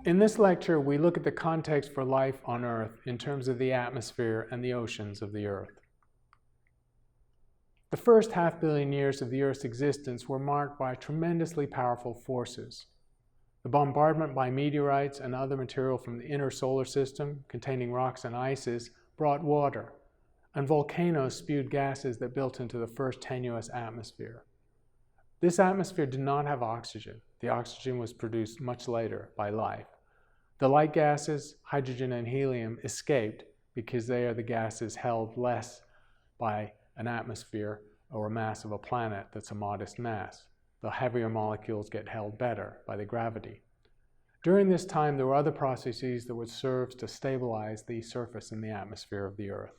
In this lecture, we look at the context for life on Earth in terms of the atmosphere and the oceans of the Earth. The first half-billion years of the Earth's existence were marked by tremendously powerful forces. The bombardment by meteorites and other material from the inner solar system, containing rocks and ices, brought water, and volcanoes spewed gases that built into the first tenuous atmosphere. This atmosphere did not have oxygen. The oxygen was produced much later by life. The light gases, hydrogen and helium, escaped because they are the gases held less by an atmosphere or a mass of a planet that's a modest mass. The heavier molecules get held better by the gravity. During this time, there were other processes that would serve to stabilize the surface and the atmosphere of the Earth.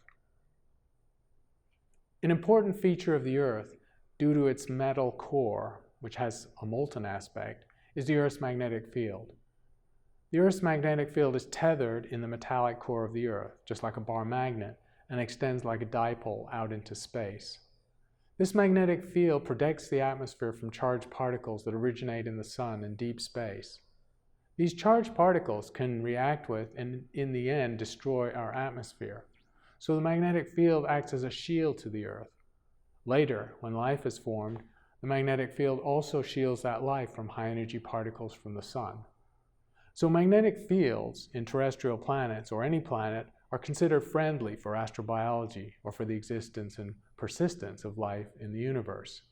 An important feature of the Earth, due to its metal core, which has a molten aspect, is the Earth's magnetic field. The Earth's magnetic field is tethered in the metallic core of the Earth, just like a bar magnet, and extends like a dipole out into space. This magnetic field protects the atmosphere from charged particles that originate in the sun and deep space. These charged particles can react with and in the end destroy our atmosphere. So the magnetic field acts as a shield to the Earth. Later, when life is formed, the magnetic field also shields that life from high-energy particles from the sun. So magnetic fields in terrestrial planets or any planet are considered friendly for astrobiology or for the existence and persistence of life in the universe.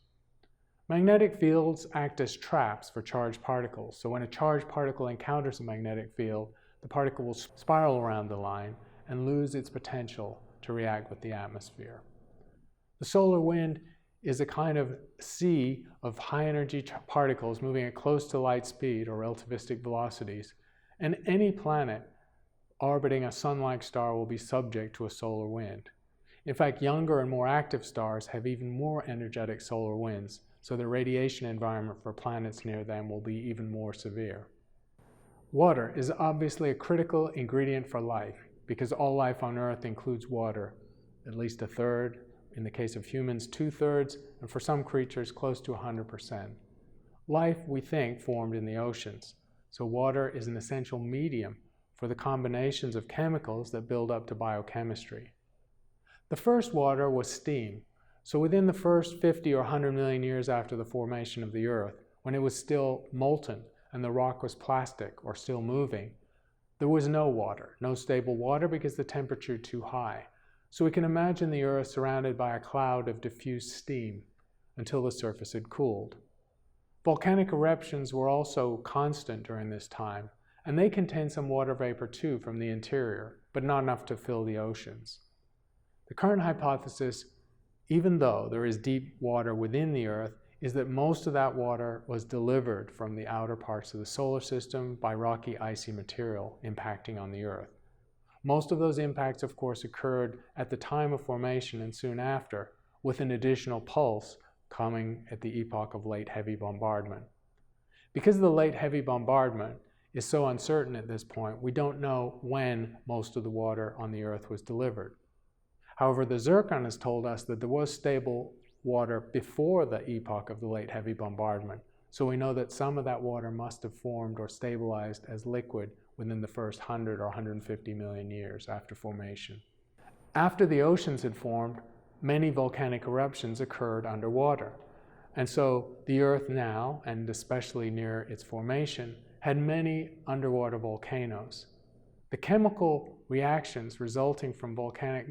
Magnetic fields act as traps for charged particles. So when a charged particle encounters a magnetic field, the particle will spiral around the line and lose its potential to react with the atmosphere. The solar wind is a kind of sea of high-energy particles moving at close to light speed or relativistic velocities, and any planet orbiting a sun-like star will be subject to a solar wind. In fact, younger and more active stars have even more energetic solar winds, so the radiation environment for planets near them will be even more severe. Water is obviously a critical ingredient for life, because all life on Earth includes water, at least a third, in the case of humans 2/3, and for some creatures close to 100%. Life, we think, formed in the oceans, so water is an essential medium for the combinations of chemicals that build up to biochemistry. The first water was steam, so within the first 50 or 100 million years after the formation of the Earth, when it was still molten and the rock was plastic or still moving, there was no water, no stable water because the temperature was too high. So we can imagine the Earth surrounded by a cloud of diffused steam until the surface had cooled. Volcanic eruptions were also constant during this time, and they contain some water vapor too from the interior, but not enough to fill the oceans. The current hypothesis, even though there is deep water within the Earth, is that most of that water was delivered from the outer parts of the solar system by rocky, icy material impacting on the Earth. Most of those impacts, of course, occurred at the time of formation and soon after, with an additional pulse coming at the epoch of late heavy bombardment. Because the late heavy bombardment is so uncertain at this point, we don't know when most of the water on the Earth was delivered. However, the zircon has told us that there was stable water before the epoch of the late heavy bombardment, so we know that some of that water must have formed or stabilized as liquid within the first 100 or 150 million years after formation. After the oceans had formed, many volcanic eruptions occurred underwater. And so the Earth now, and especially near its formation, had many underwater volcanoes. The chemical reactions resulting from volcanic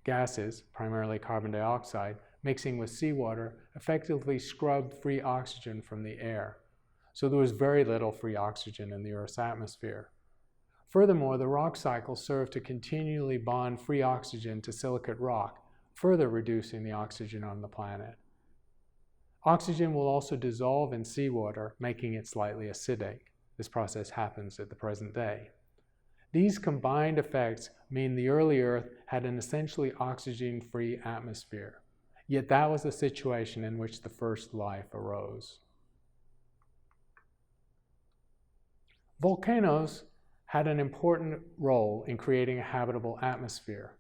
gases, primarily carbon dioxide, mixing with seawater, effectively scrubbed free oxygen from the air. So there was very little free oxygen in the Earth's atmosphere. Furthermore, the rock cycle served to continually bond free oxygen to silicate rock, further reducing the oxygen on the planet. Oxygen will also dissolve in seawater, making it slightly acidic. This process happens at the present day. These combined effects mean the early Earth had an essentially oxygen-free atmosphere. Yet that was the situation in which the first life arose. Volcanoes had an important role in creating a habitable atmosphere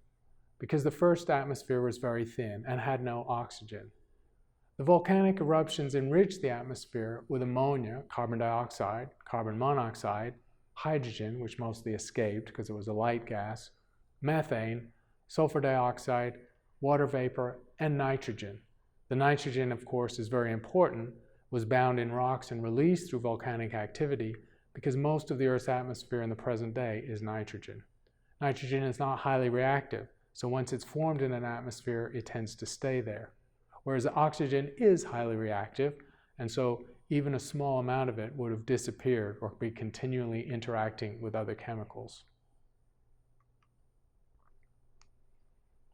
because the first atmosphere was very thin and had no oxygen. The volcanic eruptions enriched the atmosphere with ammonia, carbon dioxide, carbon monoxide, hydrogen, which mostly escaped because it was a light gas, methane, sulfur dioxide, water vapor, and nitrogen. The nitrogen, of course, is very important, was bound in rocks and released through volcanic activity because most of the Earth's atmosphere in the present day is nitrogen. Nitrogen is not highly reactive, so once it's formed in an atmosphere, it tends to stay there. Whereas oxygen is highly reactive, and so even a small amount of it would have disappeared or be continually interacting with other chemicals.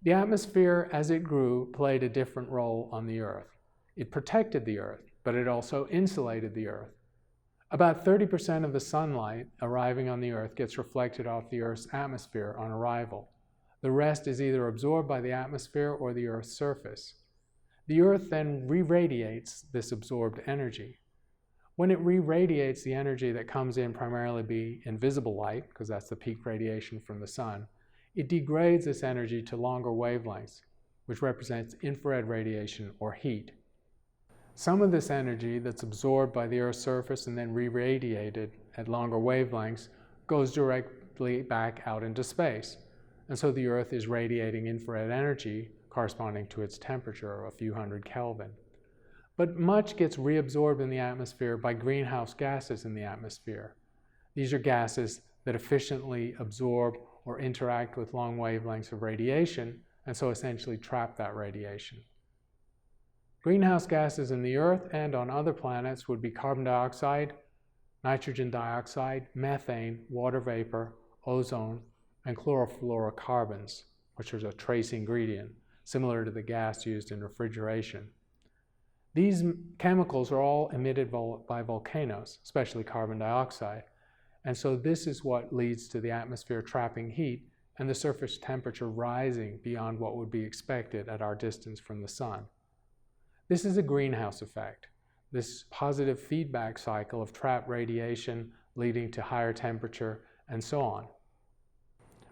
The atmosphere, as it grew, played a different role on the Earth. It protected the Earth, but it also insulated the Earth. About 30% of the sunlight arriving on the Earth gets reflected off the Earth's atmosphere on arrival. The rest is either absorbed by the atmosphere or the Earth's surface. The Earth then re-radiates this absorbed energy. When it re-radiates the energy that comes in primarily be invisible light, because that's the peak radiation from the sun, it degrades this energy to longer wavelengths, which represents infrared radiation or heat. Some of this energy that's absorbed by the Earth's surface and then re-radiated at longer wavelengths goes directly back out into space. And so the Earth is radiating infrared energy corresponding to its temperature of a few hundred Kelvin. But much gets reabsorbed in the atmosphere by greenhouse gases in the atmosphere. These are gases that efficiently absorb or interact with long wavelengths of radiation, and so essentially trap that radiation. Greenhouse gases in the Earth and on other planets would be carbon dioxide, nitrogen dioxide, methane, water vapor, ozone, and chlorofluorocarbons, which is a trace ingredient, similar to the gas used in refrigeration. These chemicals are all emitted by volcanoes, especially carbon dioxide, and so this is what leads to the atmosphere trapping heat and the surface temperature rising beyond what would be expected at our distance from the sun. This is a greenhouse effect, this positive feedback cycle of trapped radiation leading to higher temperature and so on.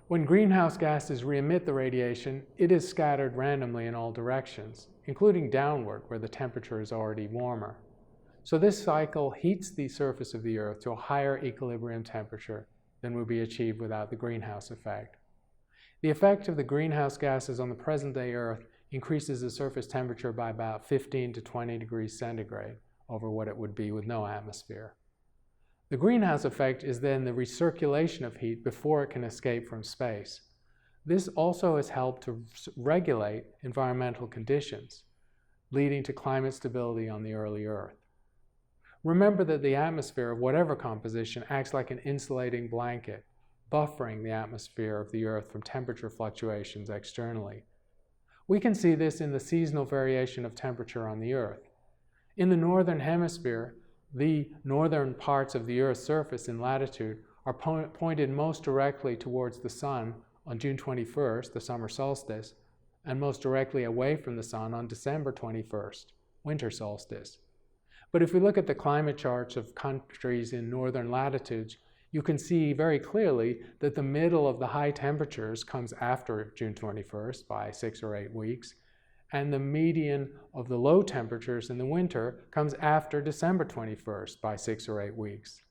When greenhouse gases re-emit the radiation, it is scattered randomly in all directions, including downward where the temperature is already warmer. So this cycle heats the surface of the Earth to a higher equilibrium temperature than would be achieved without the greenhouse effect. The effect of the greenhouse gases on the present-day Earth increases the surface temperature by about 15 to 20 degrees centigrade over what it would be with no atmosphere. The greenhouse effect is then the recirculation of heat before it can escape from space. This also has helped to regulate environmental conditions, leading to climate stability on the early Earth. Remember that the atmosphere of whatever composition acts like an insulating blanket, buffering the atmosphere of the Earth from temperature fluctuations externally. We can see this in the seasonal variation of temperature on the Earth. In the northern hemisphere, the northern parts of the Earth's surface in latitude are pointed most directly towards the sun on June 21st, the summer solstice, and most directly away from the sun on December 21st, winter solstice. But if we look at the climate charts of countries in northern latitudes, you can see very clearly that the middle of the high temperatures comes after June 21st by 6 or 8 weeks, and the median of the low temperatures in the winter comes after December 21st by 6 or 8 weeks.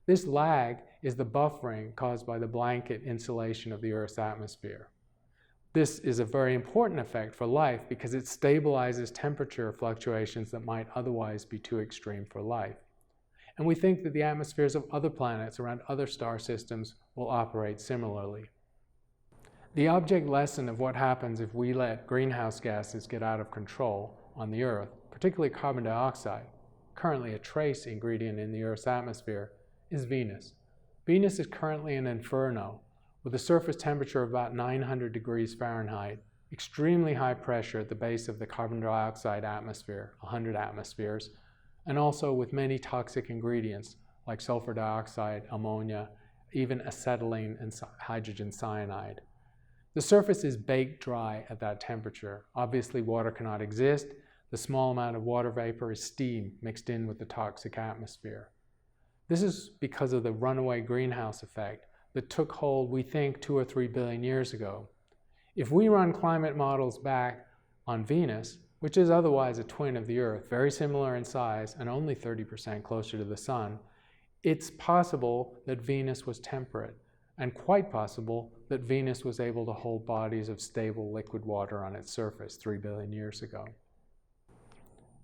This lag is the buffering caused by the blanket insulation of the Earth's atmosphere. This is a very important effect for life because it stabilizes temperature fluctuations that might otherwise be too extreme for life. And we think that the atmospheres of other planets around other star systems will operate similarly. The object lesson of what happens if we let greenhouse gases get out of control on the Earth, particularly carbon dioxide, currently a trace ingredient in the Earth's atmosphere, is Venus. Venus is currently an inferno with a surface temperature of about 900 degrees Fahrenheit, extremely high pressure at the base of the carbon dioxide atmosphere, 100 atmospheres, and also with many toxic ingredients like sulfur dioxide, ammonia, even acetylene and hydrogen cyanide. The surface is baked dry at that temperature. Obviously, water cannot exist. The small amount of water vapor is steam mixed in with the toxic atmosphere. This is because of the runaway greenhouse effect that took hold, we think, 2 or 3 billion years ago. If we run climate models back on Venus, which is otherwise a twin of the Earth, very similar in size and only 30% closer to the sun, it's possible that Venus was temperate, and quite possible that Venus was able to hold bodies of stable liquid water on its surface 3 billion years ago.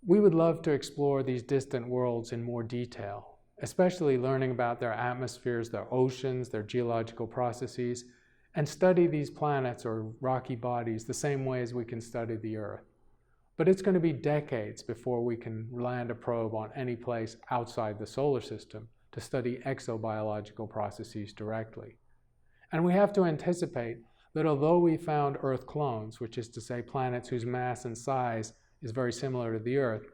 We would love to explore these distant worlds in more detail, especially learning about their atmospheres, their oceans, their geological processes, and study these planets or rocky bodies the same way as we can study the Earth. But it's going to be decades before we can land a probe on any place outside the solar system to study exobiological processes directly. And we have to anticipate that although we found Earth clones, which is to say planets whose mass and size is very similar to the Earth,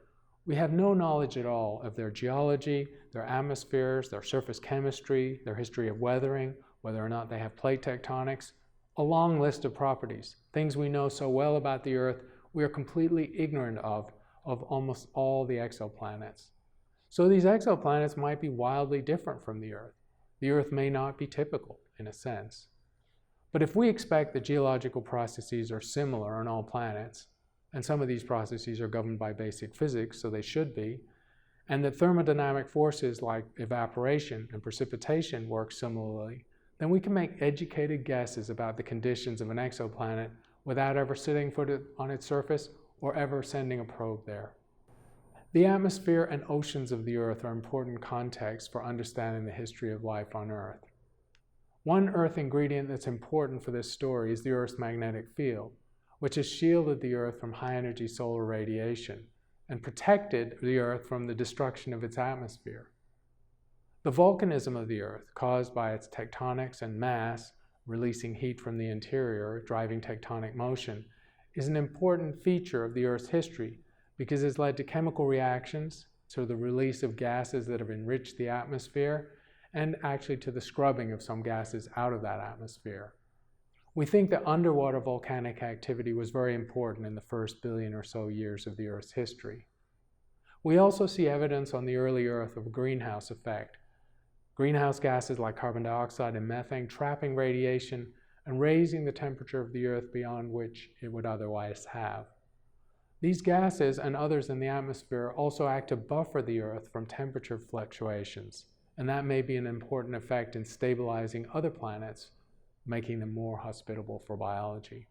we have no knowledge at all of their geology, their atmospheres, their surface chemistry, their history of weathering, whether or not they have plate tectonics, a long list of properties, things we know so well about the Earth we are completely ignorant of almost all the exoplanets. So these exoplanets might be wildly different from the Earth. The Earth may not be typical, in a sense. But if we expect that geological processes are similar on all planets, and some of these processes are governed by basic physics, so they should be, and that thermodynamic forces like evaporation and precipitation work similarly, then we can make educated guesses about the conditions of an exoplanet without ever setting foot on its surface or ever sending a probe there. The atmosphere and oceans of the Earth are important contexts for understanding the history of life on Earth. One Earth ingredient that's important for this story is the Earth's magnetic field, which has shielded the Earth from high-energy solar radiation and protected the Earth from the destruction of its atmosphere. The volcanism of the Earth, caused by its tectonics and mass, releasing heat from the interior, driving tectonic motion, is an important feature of the Earth's history because it's led to chemical reactions, to the release of gases that have enriched the atmosphere, and actually to the scrubbing of some gases out of that atmosphere. We think that underwater volcanic activity was very important in the first billion or so years of the Earth's history. We also see evidence on the early Earth of a greenhouse effect. Greenhouse gases like carbon dioxide and methane trapping radiation and raising the temperature of the Earth beyond which it would otherwise have. These gases and others in the atmosphere also act to buffer the Earth from temperature fluctuations, and that may be an important effect in stabilizing other planets, making them more hospitable for biology.